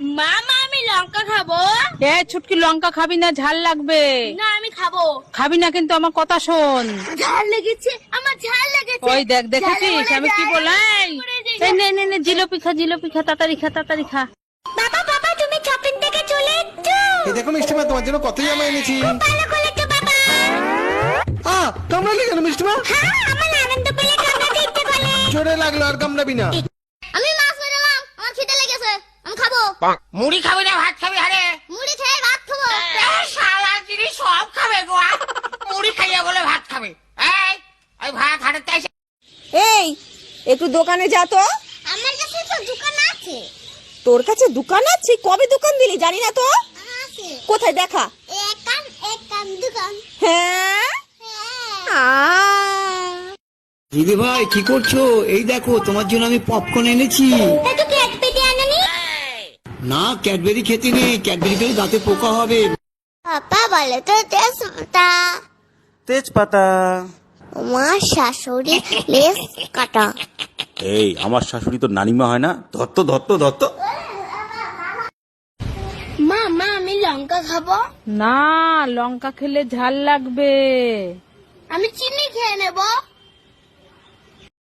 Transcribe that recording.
মামা আমি লঙ্কা খাবো। এ ছুটকি, লঙ্কা খাবি না, ঝাল লাগবে। না আমি খাবো। খাবি না কিন্তু আমার কথা শোন। ঝাল লেগেছে, আমার ঝাল লেগেছে। ওই দেখ, দেখেছিস আমি কি বলাই? এই নে নে নে, জিলাপি খা, জিলাপি খা, তাড়াতাড়ি খা, তাড়াতাড়ি খা। বাবা বাবা তুমি শপিং থেকে চলে এসছো? এই দেখো মিষ্টিমা, তোমার জন্য কত জামা এনেছি। ভালো করেছো বাবা। কামড়ালি কেন মিষ্টিমা? হ্যাঁ আমার আনন্দ পেলে কামড়াতে ইচ্ছে করে। জোরে লাগলো, আর কামড়াবি না। আমি মাছ মেরালাম, আমার খিদে লেগেছে, আমি খাবো। মুড়ি খাবি না ভাত খাবি? আরে মুড়ি খেয়ে ভাত খাবো। শালা জিনিস সব খাবে গো। মুড়ি খাইয়া বলে ভাত খাবে? এই ভাত হাঁটাতে আসে। এই একটু দোকানে যা তো। আমার কাছে তো দোকান আছে। তোর কাছে দোকান আছে? কবে দোকান দিলি জানি না তো। আছে। কোথায় দেখা? এক কান দোকান। হ্যাঁ। দিদি ভাই কি করছো? এই দেখো তোমার জন্য আমি পপকর্ন এনেছি। একটু ক্যাডবেরি আনানি? না, ক্যাডবেরি খেতে নেই, ক্যাডবেরি খেলে দাঁতে পোকা হবে। পাপা বলে তো তেজপাতা। তেজপাতা। আমার শাশুড়ি লেস কাটা। এই আমার শাশুড়ি তো নানিমা হয় না? ধত্ত ধত্ত ধত্ত। মা আমি লঙ্কা খাবো। না, লঙ্কা খেলে ঝাল লাগবে। আমি চিনি খেয়ে নেবো।